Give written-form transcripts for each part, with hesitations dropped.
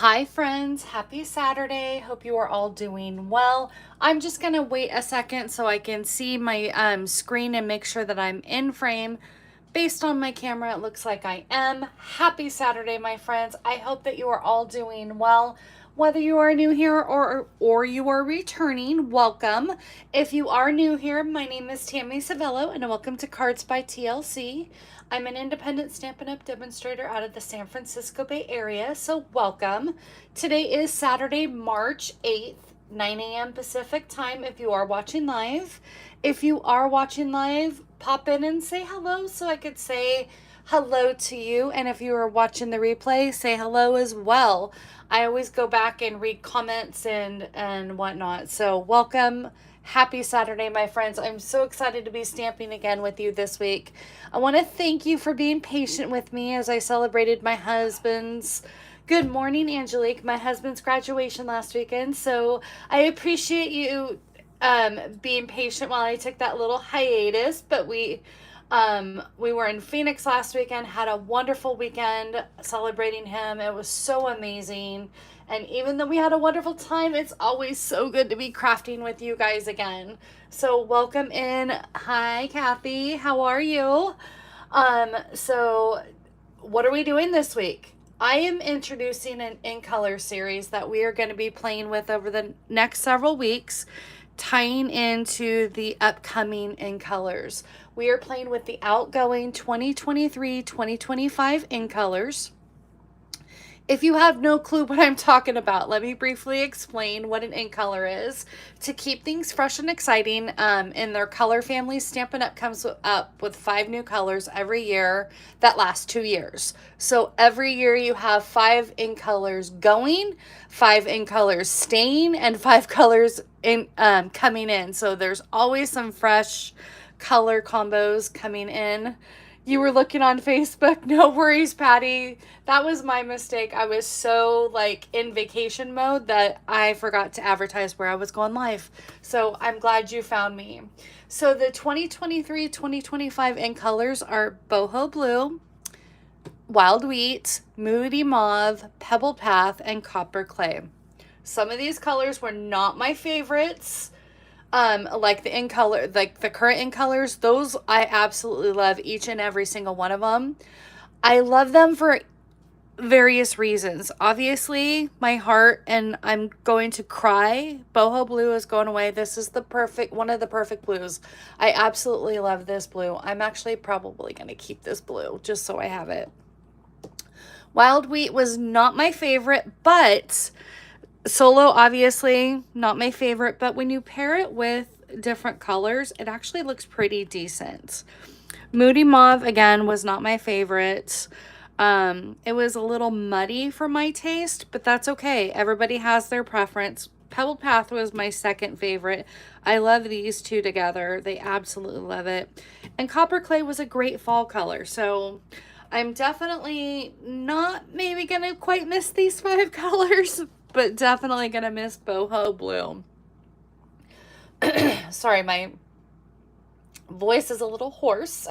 Hi friends, happy Saturday. Hope you are all doing well. I'm just gonna wait a second so I can see my screen and make sure that I'm in frame. Based on my camera, it looks like I am. Happy Saturday, my friends. I hope that you are all doing well. Whether you are new here or you are returning, welcome. If you are new here, my name is Tammy Savello and welcome to Cards by TLC. I'm an independent Stampin' Up! Demonstrator out of the San Francisco Bay Area, so welcome. Today is Saturday, March 8th, 9 a.m. Pacific time if you are watching live. If you are watching live, pop in and say hello so I could say hello to you. And if you are watching the replay, say hello as well. I always go back and read comments and whatnot. So welcome. Happy Saturday, my friends. I'm so excited to be stamping again with you this week. I want to thank you for being patient with me as I celebrated my husband's good morning, Angelique, my husband's graduation last weekend. So I appreciate you being patient while I took that little hiatus, but we were in Phoenix last weekend, had a wonderful weekend celebrating him. It was so amazing. And even though we had a wonderful time, it's always so good to be crafting with you guys again. So welcome in. Hi, Kathy. How are you? So what are we doing this week? I am introducing an in color series that we are going to be playing with over the next several weeks, tying into the upcoming in colors. We are playing with the outgoing 2023-2025 in colors. If you have no clue what I'm talking about, let me briefly explain what an in color is. To keep things fresh and exciting, in their color family, Stampin' Up! Comes up with 5 new colors every year that last 2 years. So every year you have 5 in colors going, 5 in colors staying, and 5 colors in coming in. So there's always some fresh color combos coming in. You were looking on Facebook. No worries, Patty. That was my mistake. I was so in vacation mode that I forgot to advertise where I was going live. So I'm glad you found me. So the 2023-2025 in colors are Boho Blue, Wild Wheat, Moody Mauve, Pebble Path, and Copper Clay. Some of these colors were not my favorites. Like the in color, like the current in colors, those I absolutely love, each and every single one of them. I love them for various reasons. Obviously, my heart, and I'm going to cry. Boho Blue is going away. This is one of the perfect blues. I absolutely love this blue. I'm actually probably going to keep this blue just so I have it. Wild Wheat was not my favorite, but solo, obviously, not my favorite, but when you pair it with different colors, it actually looks pretty decent. Moody Mauve, again, was not my favorite. It was a little muddy for my taste, but that's okay. Everybody has their preference. Pebble Path was my second favorite. I love these two together. They absolutely love it. And Copper Clay was a great fall color, so I'm definitely not maybe going to quite miss these 5 colors, but definitely gonna miss Boho Blue. Sorry, my voice is a little hoarse.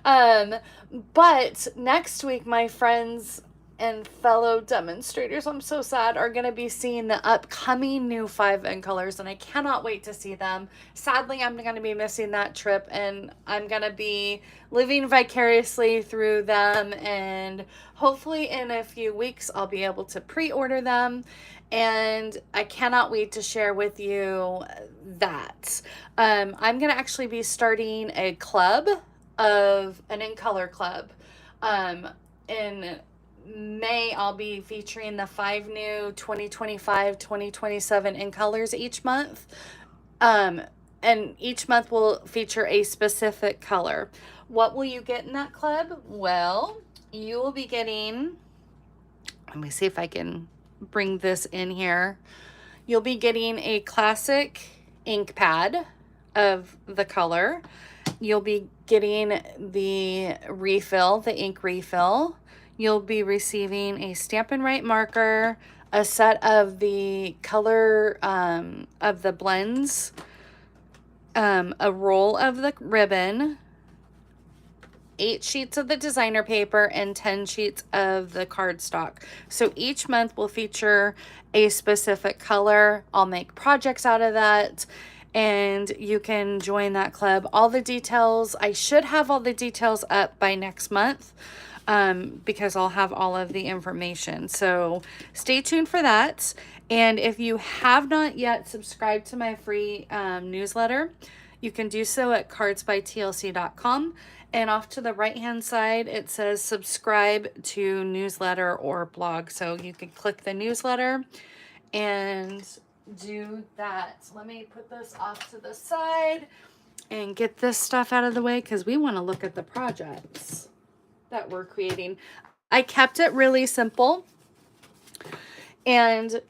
But next week, my friends and fellow demonstrators, I'm so sad, are going to be seeing the upcoming new 5 in colors, and I cannot wait to see them. Sadly, I'm going to be missing that trip, and I'm going to be living vicariously through them, and hopefully in a few weeks I'll be able to pre-order them, and I cannot wait to share with you that. I'm going to actually be starting a club, an in color club. In May, I'll be featuring the 5 new 2025-2027 in colors each month. And each month will feature a specific color. What will you get in that club? Well, you will be getting, let me see if I can bring this in here. You'll be getting a classic ink pad of the color. You'll be getting the refill, the ink refill. You'll be receiving a Stampin' Right marker, a set of the color of the blends, a roll of the ribbon, 8 sheets of the designer paper and 10 sheets of the cardstock. So each month will feature a specific color. I'll make projects out of that, and you can join that club. All the details, I should have all the details up by next month, because I'll have all of the information. So stay tuned for that. And if you have not yet subscribed to my free newsletter, you can do so at cardsbytlc.com. And off to the right hand side, it says subscribe to newsletter or blog. So you can click the newsletter and do that. Let me put this off to the side and get this stuff out of the way, because we want to look at the projects that we're creating. I kept it really simple, and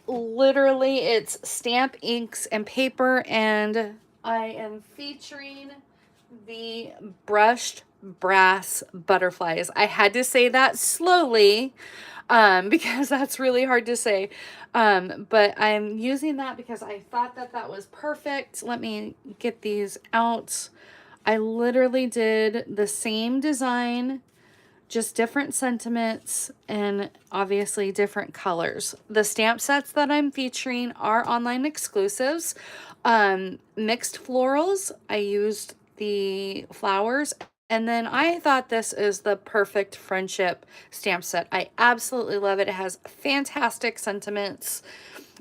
literally it's stamp, inks, and paper, and I am featuring the brushed brass butterflies. I had to say that slowly because that's really hard to say, but I'm using that because I thought that that was perfect. Let me get these out. I literally did the same design, just different sentiments, and obviously different colors. The stamp sets that I'm featuring are online exclusives. Mixed florals, I used the flowers, and then I thought this is the perfect friendship stamp set. I absolutely love it. It has fantastic sentiments,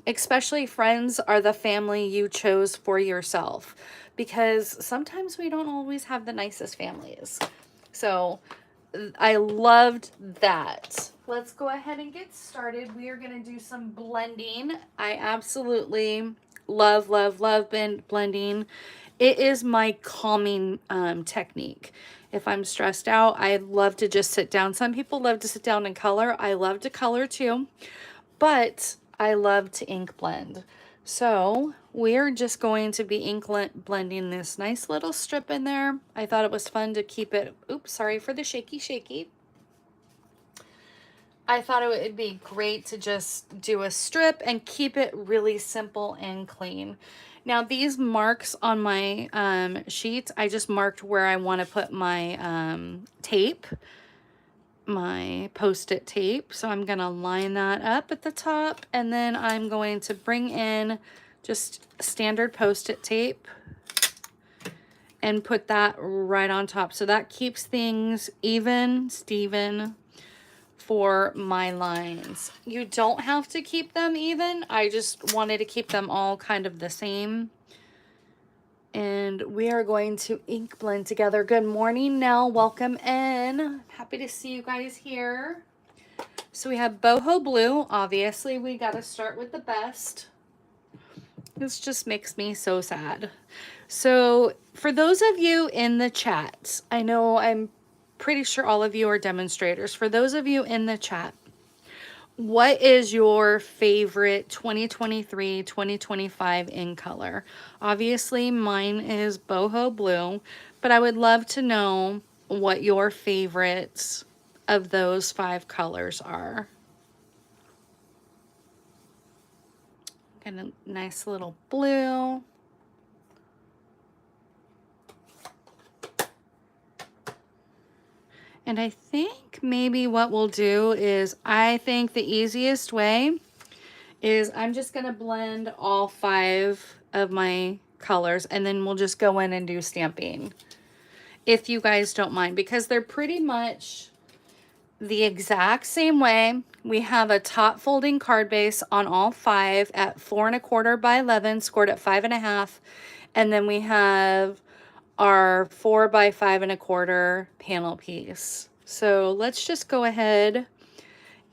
especially friends are the family you chose for yourself, because sometimes we don't always have the nicest families. So I loved that. Let's go ahead and get started. We are going to do some blending. I absolutely love blending. It is my calming technique. If I'm stressed out, I love to just sit down. Some people love to sit down and color. I love to color too, but I love to ink blend. So we're just going to be ink blending this nice little strip in there. I thought it was fun to keep it, oops, sorry for the shaky. I thought it would be great to just do a strip and keep it really simple and clean. Now these marks on my sheets, I just marked where I want to put my tape, my post-it tape. So I'm going to line that up at the top, and then I'm going to bring in just standard post-it tape and put that right on top. So that keeps things even, Steven, for my lines. You don't have to keep them even. I just wanted to keep them all kind of the same. And we are going to ink blend together. Good morning, Nell. Welcome in. Happy to see you guys here. So we have boho blue. Obviously, we got to start with the best. This just makes me so sad. So for those of you in the chat, I know I'm pretty sure all of you are demonstrators. For those of you in the chat, what is your favorite 2023, 2025 in color? Obviously, mine is boho blue, but I would love to know what your favorites of those 5 colors are. Got a nice little blue. And I think maybe what we'll do is, I think the easiest way is I'm just going to blend all 5 of my colors, and then we'll just go in and do stamping, if you guys don't mind, because they're pretty much the exact same way. We have a top folding card base on all 5 at 4 1/4 by 11, scored at 5 1/2. And then we have our 4 by 5 1/4 panel piece. So let's just go ahead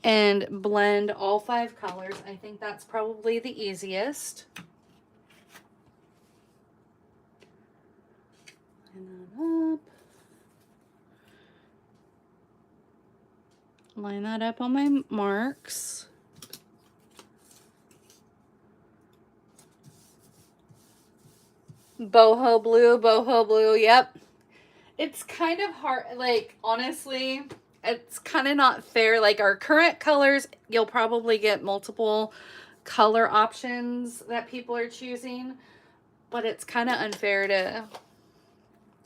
and blend all 5 colors. I think that's probably the easiest. Line that up. Line that up on my marks. Boho blue, yep. It's kind of hard, like, honestly, it's kind of not fair. Like, our current colors, you'll probably get multiple color options that people are choosing, but it's kind of unfair to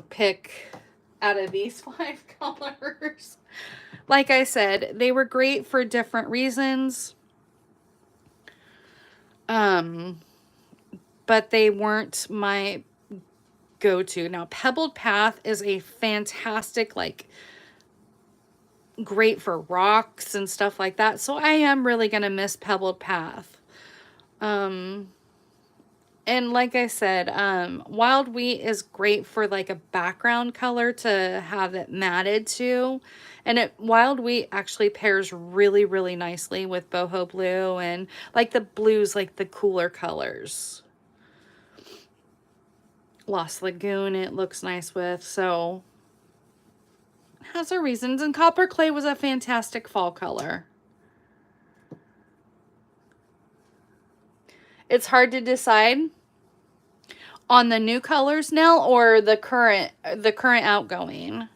pick out of these 5 colors. Like I said, they were great for different reasons. But they weren't my go-to. Now, Pebbled Path is a fantastic, like, great for rocks and stuff like that. So I am really going to miss Pebbled Path. And like I said, Wild Wheat is great for like a background color to have it matted to. And Wild Wheat actually pairs really, really nicely with Boho Blue and like the blues, like the cooler colors. Lost Lagoon, it looks nice with, so it has their reasons. And Copper Clay was a fantastic fall color. It's hard to decide on the new colors now or the current outgoing.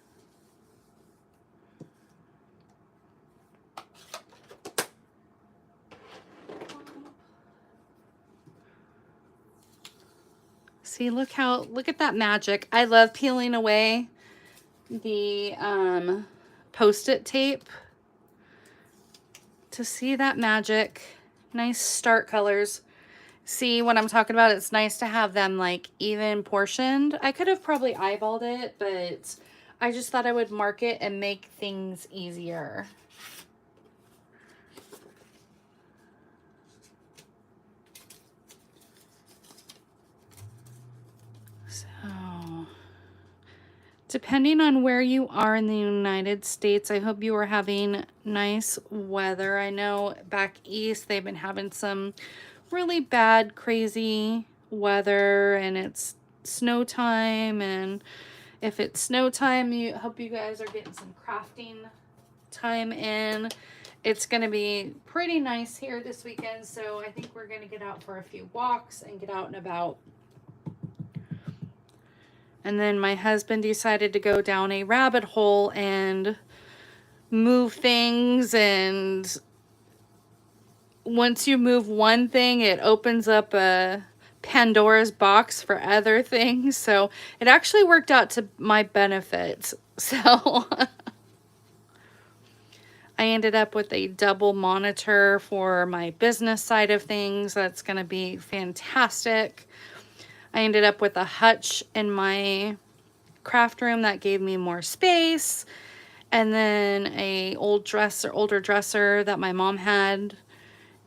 See, look at that magic. I love peeling away the Post-it tape to see that magic. Nice start colors. See what I'm talking about? It's nice to have them like even portioned. I could have probably eyeballed it, but I just thought I would mark it and make things easier. So, depending on where you are in the United States, I hope you are having nice weather. I know back east they've been having some really bad, crazy weather, and it's snow time. And if it's snow time, I hope you guys are getting some crafting time in. It's going to be pretty nice here this weekend, so I think we're going to get out for a few walks and get out and about. And then my husband decided to go down a rabbit hole and move things. And once you move one thing, it opens up a Pandora's box for other things. So it actually worked out to my benefit. So I ended up with a double monitor for my business side of things. That's going to be fantastic. I ended up with a hutch in my craft room that gave me more space, and then a older dresser that my mom had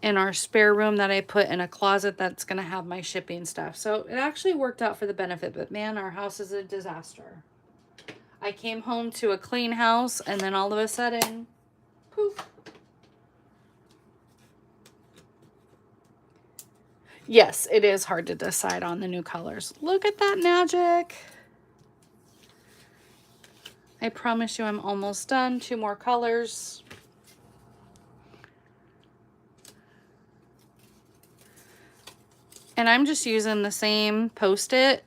in our spare room that I put in a closet that's going to have my shipping stuff. So it actually worked out for the benefit, but man, our house is a disaster. I came home to a clean house, and then all of a sudden, poof. Yes, it is hard to decide on the new colors. Look at that magic. I promise you I'm almost done. 2 more colors. And I'm just using the same Post-it.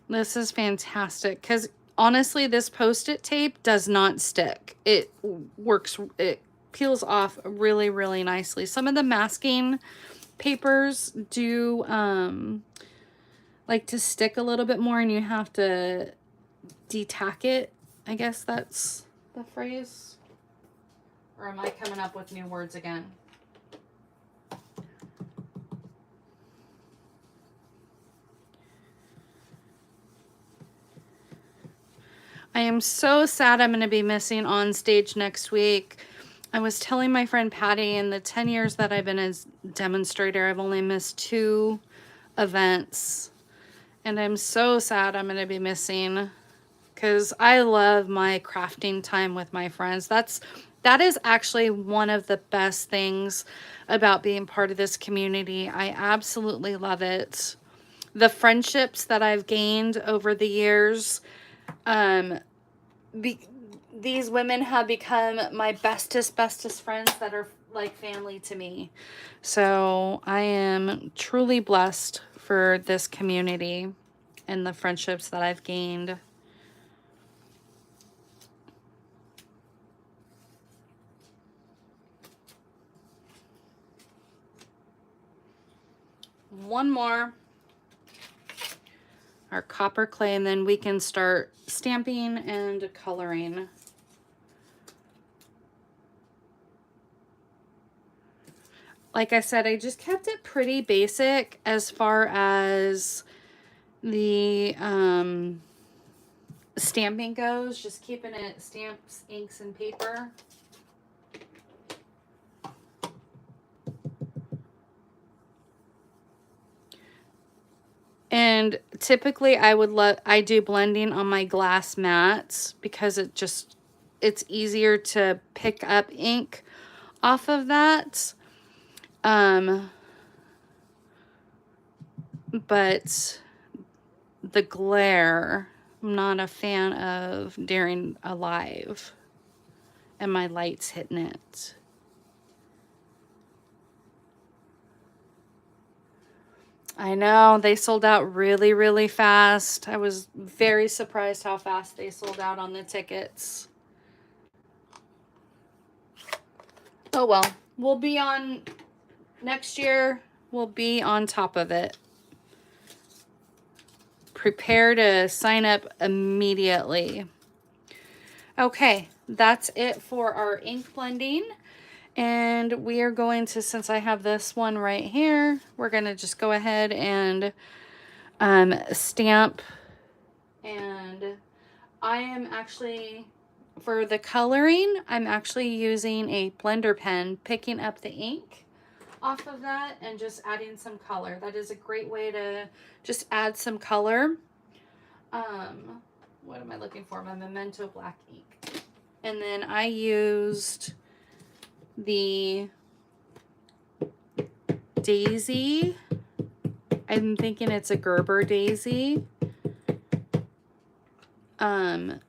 This is fantastic because honestly, this Post-it tape does not stick. It works, it peels off really, really nicely. Some of the masking papers do like to stick a little bit more, and you have to detack it. I guess that's the phrase. Or am I coming up with new words again? I am so sad I'm going to be missing On Stage next week. I was telling my friend Patty, in the 10 years that I've been a demonstrator, I've only missed 2 events. And I'm so sad I'm going to be missing, because I love my crafting time with my friends. That is actually one of the best things about being part of this community. I absolutely love it. The friendships that I've gained over the years, these women have become my bestest friends that are like family to me. So I am truly blessed for this community and the friendships that I've gained. One more. our copper clay, and then we can start stamping and coloring. Like I said, I just kept it pretty basic as far as the stamping goes, just keeping it stamps, inks, and paper. And typically I do blending on my glass mats because it's easier to pick up ink off of that. But the glare, I'm not a fan of during a live and my lights hitting it. I know, they sold out really, really fast. I was very surprised how fast they sold out on the tickets. Oh well, we'll be on next year. We'll be on top of it. Prepare to sign up immediately. Okay, that's it for our ink blending. And we are going to, since I have this one right here, we're going to just go ahead and stamp. And I am actually, for the coloring, I'm actually using a blender pen, picking up the ink off of that and just adding some color. That is a great way to just add some color. What am I looking for? My Memento black ink. And then I used the daisy. I'm thinking it's a Gerber daisy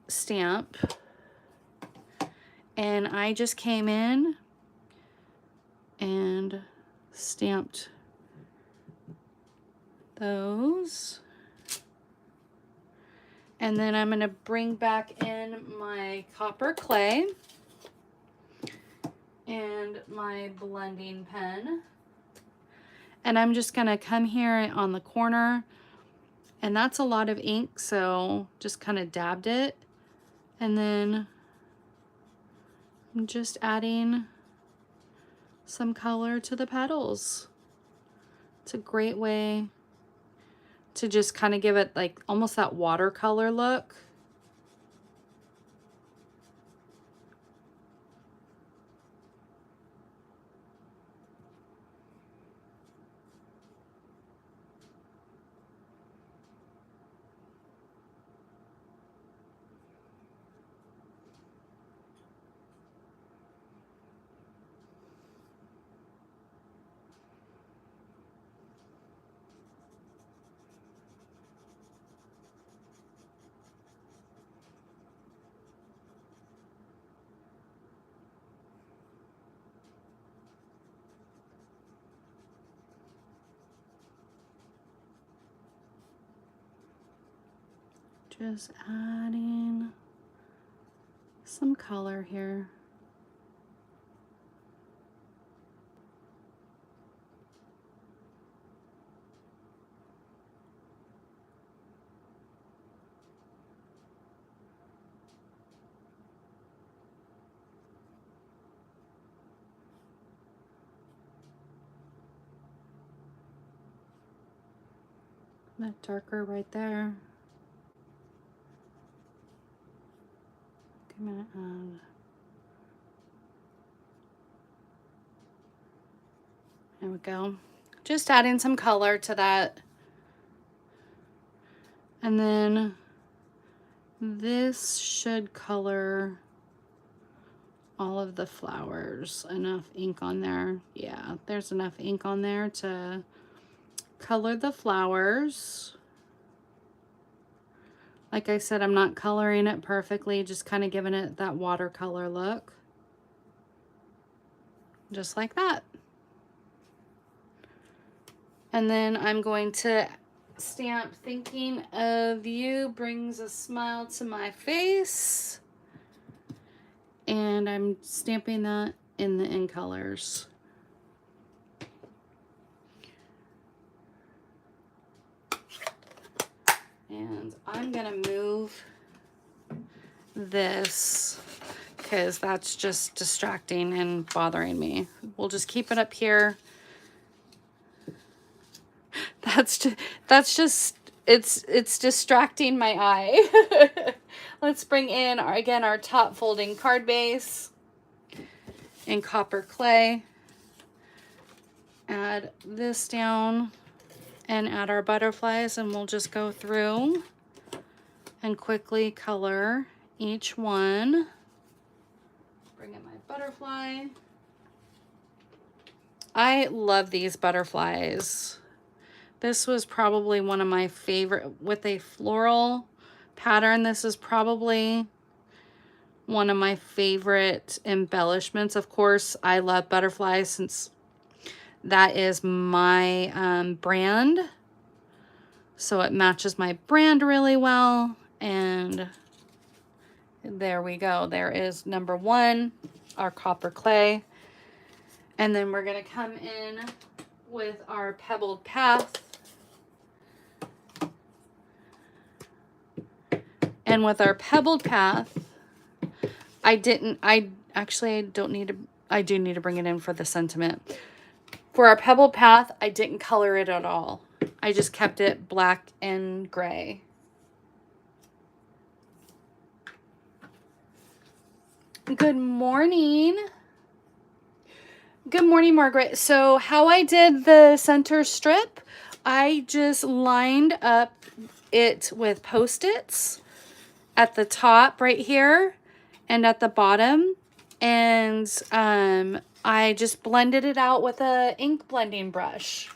stamp. And I just came in and stamped those. And then I'm going to bring back in my copper clay and my blending pen. And I'm just going to come here on the corner. And that's a lot of ink, so just kind of dabbed it. And then I'm just adding some color to the petals. It's a great way to just kind of give it like almost that watercolor look. Just adding some color here. That darker right there. I'm gonna add. There we go. Just adding some color to that. And then this should color all of the flowers. Enough ink on there. Yeah, there's enough ink on there to color the flowers. Like I said, I'm not coloring it perfectly, just kind of giving it that watercolor look. Just like that. And then I'm going to stamp "Thinking of You Brings a Smile to My Face." And I'm stamping that in the In Colors. And I'm gonna move this because that's just distracting and bothering me. We'll just keep it up here. That's just it's distracting my eye. Let's bring in our top folding card base in copper clay. Add this down and add our butterflies, and we'll just go through and quickly color each one. Bring in my butterfly. I love these butterflies. This was probably one of my favorite with a floral pattern. This is probably one of my favorite embellishments. Of course, I love butterflies since that is my brand. So it matches my brand really well. And there we go. There is number one, our copper clay. And then we're going to come in with our pebbled path. And with our pebbled path, I do need to bring it in for the sentiment. For our pebbled path, I didn't color it at all. I just kept it black and gray. Good morning. Good morning, Margaret. So how I did the center strip, I just lined up it with Post-its at the top right here and at the bottom. And I just blended it out with a ink blending brush.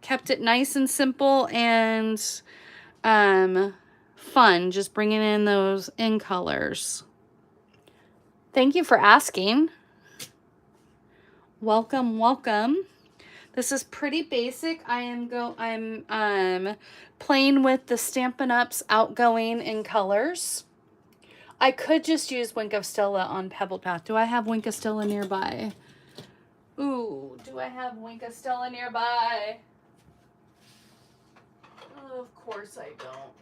Kept it nice and simple and fun, just bringing in those in colors. Thank you for asking. Welcome, welcome. This is pretty basic. I'm playing with the Stampin' Up's Outgoing in colors. I could just use Wink of Stella on Pebbled Path. Do I have Wink of Stella nearby? Ooh, do I have Wink of Stella nearby? Oh, of course I don't.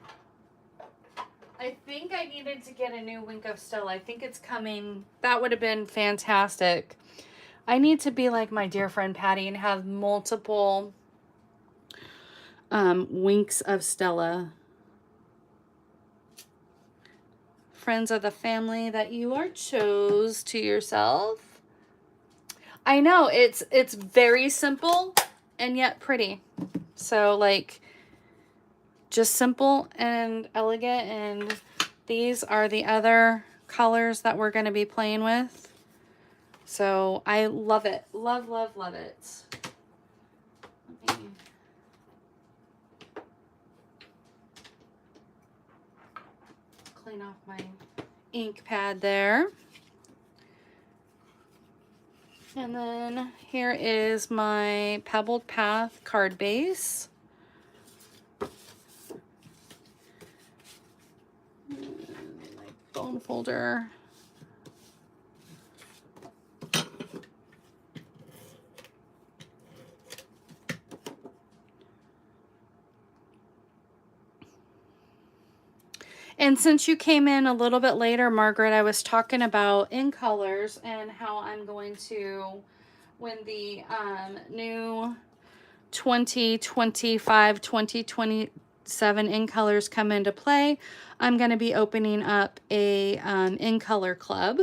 I think I needed to get a new Wink of Stella. I think it's coming. That would have been fantastic. I need to be like my dear friend Patty and have multiple Winks of Stella. Friends of the family that you are chose to yourself. I know, it's very simple and yet pretty. So like just simple and elegant, and these are the other colors that we're going to be playing with. So I love it. Love, love, love it. Let me clean off my ink pad there. And then here is my Pebbled Path card base. My bone folder. And since you came in a little bit later, Margaret, I was talking about in colors and how I'm going to, when the new 2025, 2027 in colors come into play, I'm going to be opening up a in color club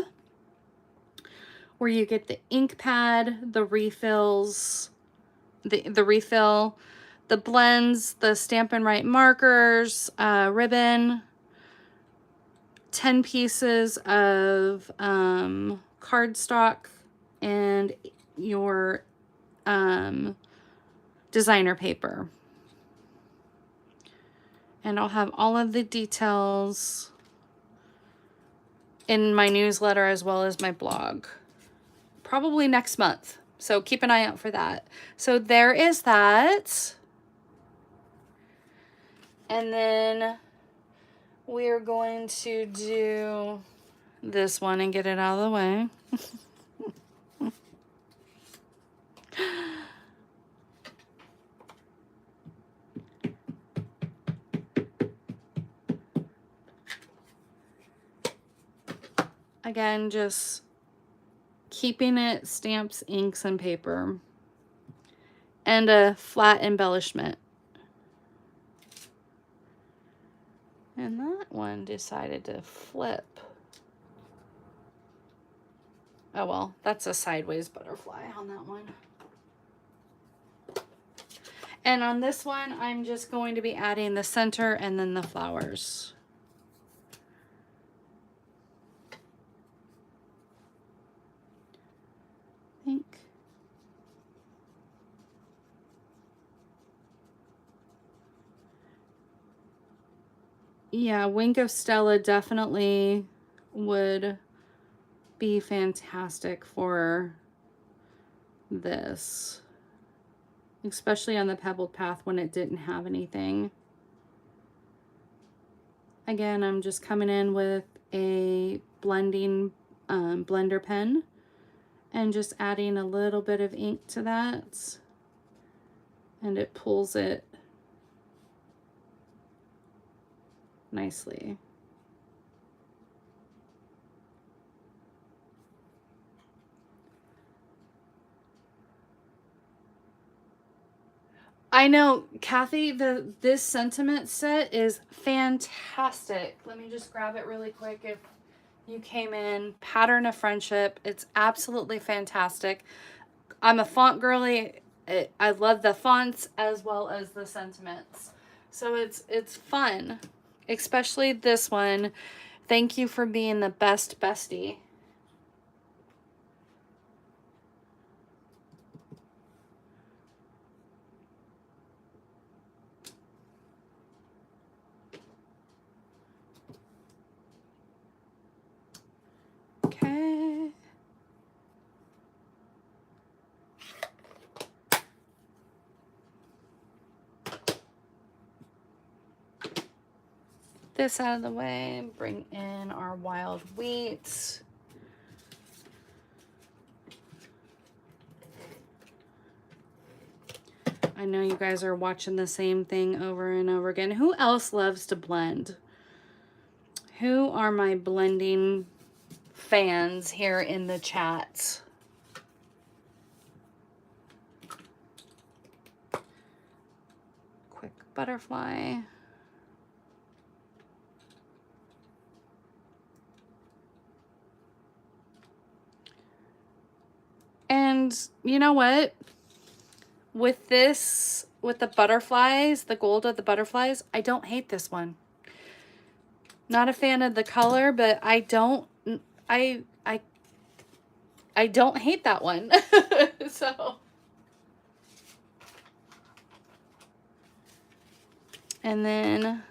where you get the ink pad, the refills, the refill, the blends, the Stampin' Right markers, ribbon, 10 pieces of cardstock, and your designer paper. And I'll have all of the details in my newsletter as well as my blog. Probably next month. So keep an eye out for that. So there is that. And then we're going to do this one and get it out of the way. Again, just keeping it stamps, inks, and paper. And a flat embellishment. And that one decided to flip. Oh well, that's a sideways butterfly on that one. And on this one, I'm just going to be adding the center and then the flowers. I think. Yeah, Wink of Stella definitely would be fantastic for this, especially on the pebbled path when it didn't have anything. Again, I'm just coming in with a blending blender pen and just adding a little bit of ink to that, and it pulls it nicely. I know, Kathy, this sentiment set is fantastic. Let me just grab it really quick. If you came in, Pattern of Friendship, it's absolutely fantastic. I'm a font girly. I love the fonts as well as the sentiments. So it's fun, especially this one. Thank you for being the best bestie. Okay. This out of the way, bring in our wild wheat. I know you guys are watching the same thing over and over again. Who else loves to blend? Who are my blending fans here in the chat? Quick butterfly. And you know what? With this, with the butterflies, the gold of the butterflies, I don't hate this one. Not a fan of the color, but I don't hate that one. So, and then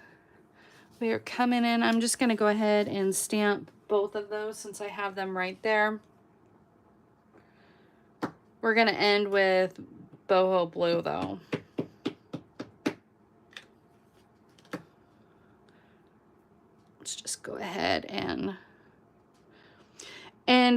we are coming in. I'm just going to go ahead and stamp both of those since I have them right there. We're going to end with boho blue though. Let's just go ahead and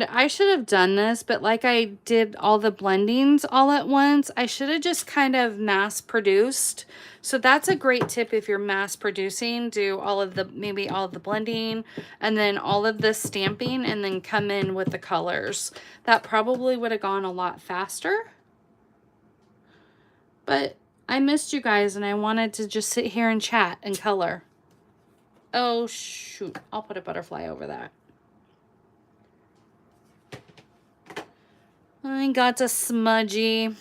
I should have done this, but like I did all the blendings all at once, I should have just kind of mass produced. So that's a great tip if you're mass producing. Do all of the, maybe all of the blending and then all of the stamping and then come in with the colors. That probably would have gone a lot faster. But I missed you guys and I wanted to just sit here and chat and color. Oh shoot, I'll put a butterfly over that. I got a smudgy,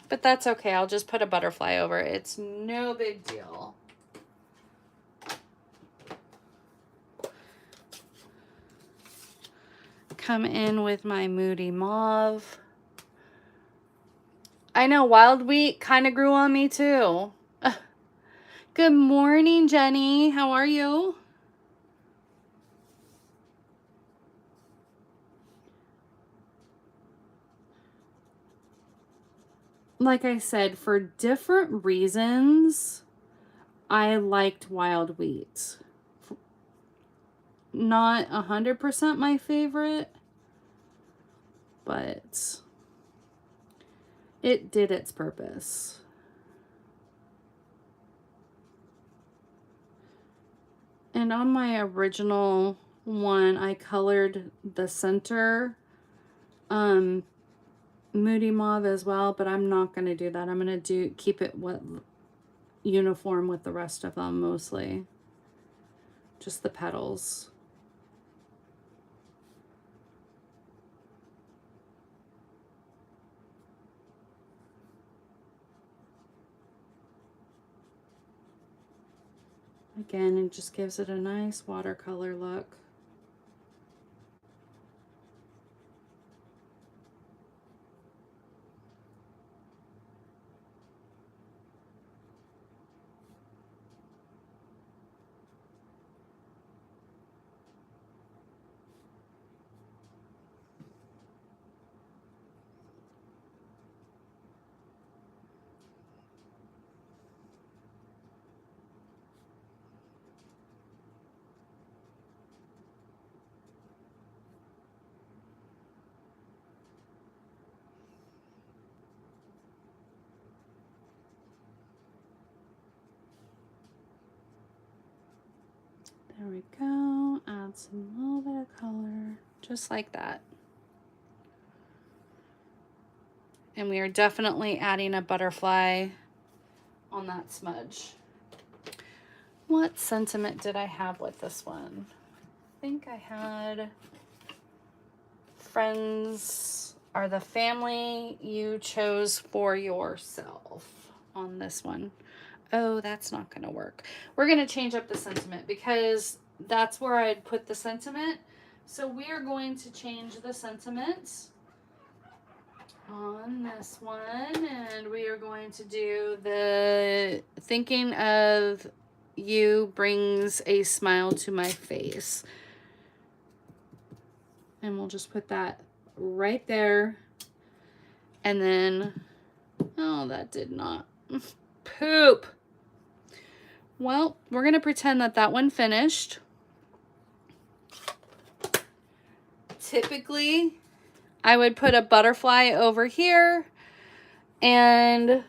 but that's okay. I'll just put a butterfly over it. It's no big deal. Come in with my Moody Mauve. I know, wild wheat kind of grew on me too. Good morning, Jenny. How are you? Like I said, for different reasons, I liked wild wheat. Not 100% my favorite, but it did its purpose. And on my original one, I colored the center Moody Mauve as well, but I'm not going to do that. I'm going to keep it uniform with the rest of them mostly. Just the petals. Again, it just gives it a nice watercolor look. There we go. Add some little bit of color, just like that. And we are definitely adding a butterfly on that smudge. What sentiment did I have with this one? I think I had friends are the family you chose for yourself on this one. Oh, that's not going to work. We're going to change up the sentiment because that's where I'd put the sentiment. So we are going to change the sentiment on this one, and we are going to do the thinking of you brings a smile to my face. And we'll just put that right there. And then, oh, that did not poop. Well, we're going to pretend that that one finished. Typically, I would put a butterfly over here and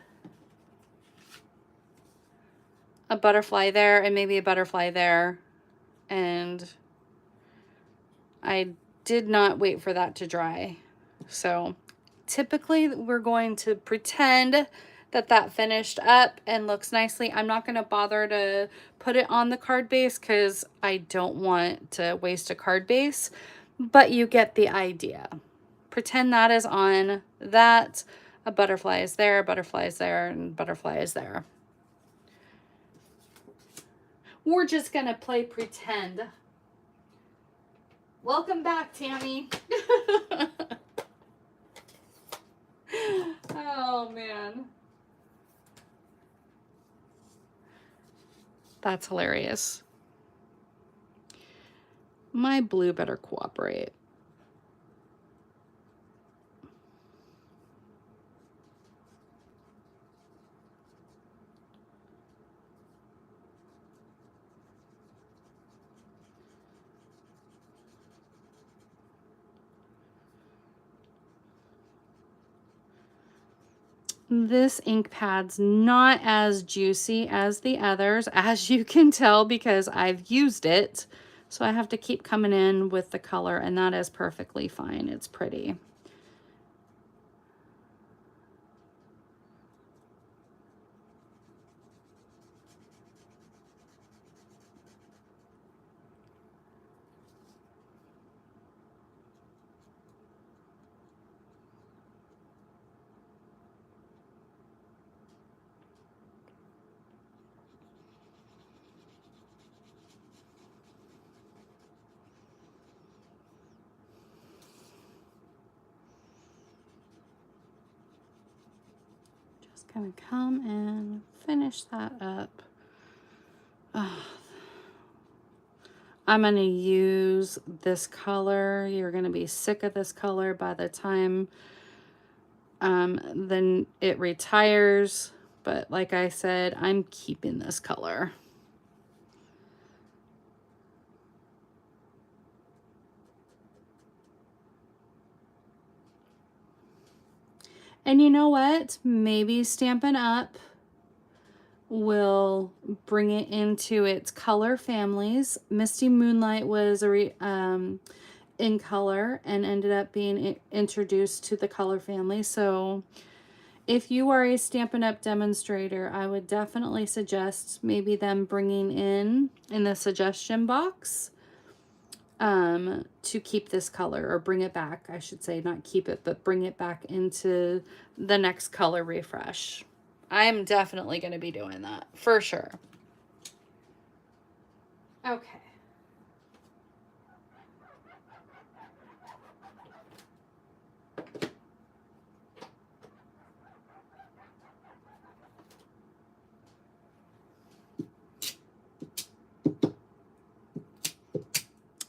a butterfly there and maybe a butterfly there. And I did not wait for that to dry. So typically we're going to pretend that that finished up and looks nicely. I'm not going to bother to put it on the card base because I don't want to waste a card base, but you get the idea. Pretend that is on that. A butterfly is there, a butterfly is there, and a butterfly is there. We're just going to play pretend. Welcome back, Tammy. Oh, man. That's hilarious. My blue better cooperate. This ink pad's not as juicy as the others, as you can tell, because I've used it. So I have to keep coming in with the color, and that is perfectly fine. It's pretty. Gonna come and finish that up. I'm gonna use this color. You're gonna be sick of this color by the time then it retires. But like I said, I'm keeping this color. And you know what? Maybe Stampin' Up will bring it into its color families. Misty Moonlight was in color and ended up being introduced to the color family. So if you are a Stampin' Up! Demonstrator, I would definitely suggest maybe them bringing in the suggestion box to keep this color, or bring it back, I should say, not keep it, but bring it back into the next color refresh. I'm definitely going to be doing that for sure. Okay.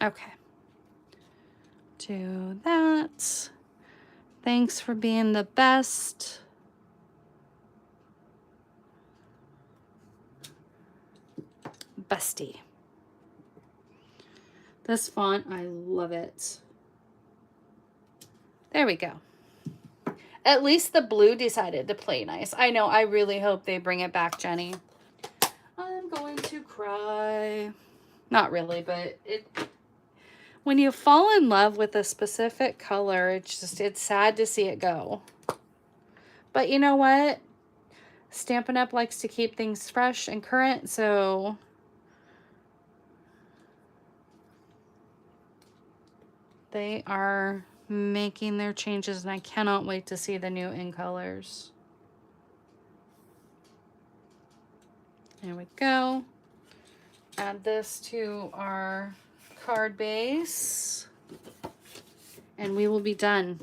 Okay. Do that. Thanks for being the best. Bestie. This font, I love it. There we go. At least the blue decided to play nice. I know, I really hope they bring it back, Jenny. I'm going to cry. Not really, but when you fall in love with a specific color, it's sad to see it go. But you know what? Stampin' Up! Likes to keep things fresh and current, so they are making their changes, and I cannot wait to see the new in colors. There we go. Add this to our card base, and we will be done.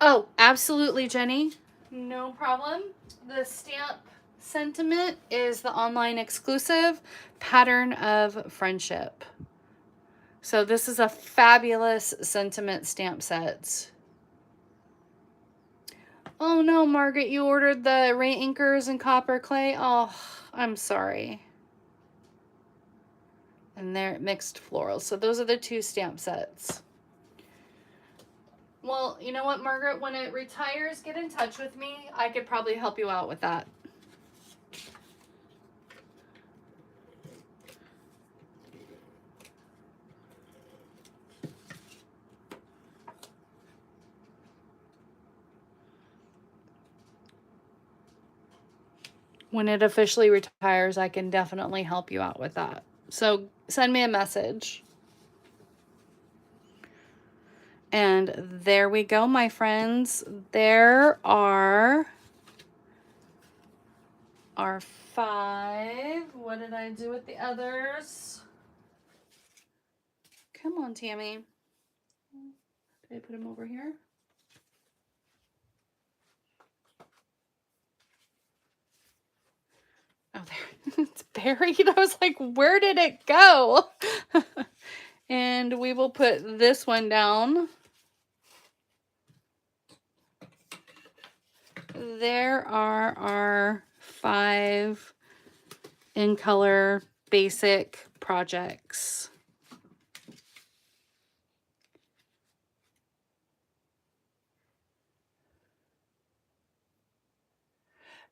Oh, absolutely, Jenny. No problem. The stamp sentiment is the online exclusive Pattern of Friendship. So this is a fabulous sentiment stamp set. Oh no, Margaret, you ordered the Ray Inkers and Copper Clay. Oh, I'm sorry. And they're mixed florals. So those are the two stamp sets. Well, you know what, Margaret? When it retires, get in touch with me. I could probably help you out with that. When it officially retires, I can definitely help you out with that. So send me a message. And there we go, my friends. There are our 5. What did I do with the others? Come on, Tammy. Did I put them over here? Oh, there. It's buried. I was like, where did it go? And we will put this one down. There are our 5 in color basic projects.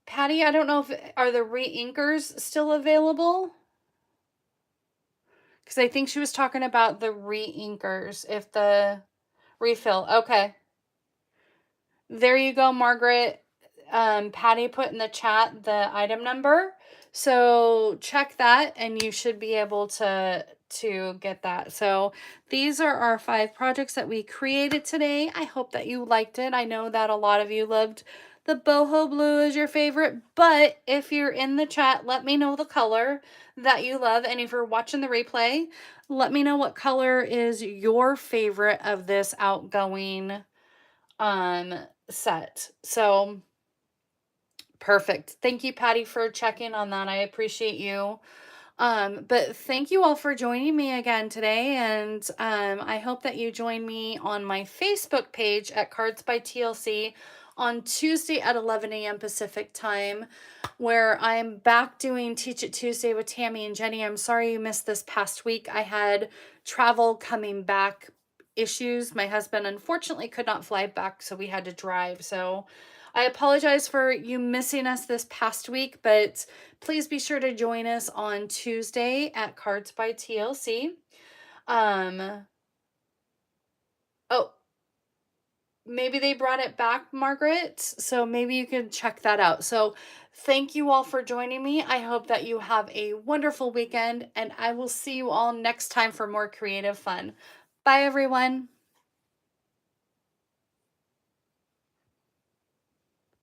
Patty, I don't know are the re-inkers still available? Because I think she was talking about the re-inkers, if the refill. Okay. There you go, Margaret. Patty put in the chat the item number. So check that and you should be able to get that. So these are our 5 projects that we created today. I hope that you liked it. I know that a lot of you loved the boho blue is your favorite, but if you're in the chat, let me know the color that you love. And if you're watching the replay, let me know what color is your favorite of this outgoing set. So perfect. Thank you, Patty, for checking on that. I appreciate you. But thank you all for joining me again today, and I hope that you join me on my Facebook page at Cards by TLC on Tuesday at 11 a.m. Pacific time, where I'm back doing Teach It Tuesday with Tammy and Jenny. I'm sorry you missed this past week. I had travel coming back issues. My husband unfortunately could not fly back, so we had to drive. So I apologize for you missing us this past week, but please be sure to join us on Tuesday at Cards by TLC. Um, oh, maybe they brought it back, Margaret. So maybe you can check that out. So thank you all for joining me. I hope that you have a wonderful weekend, and I will see you all next time for more creative fun. Bye, everyone.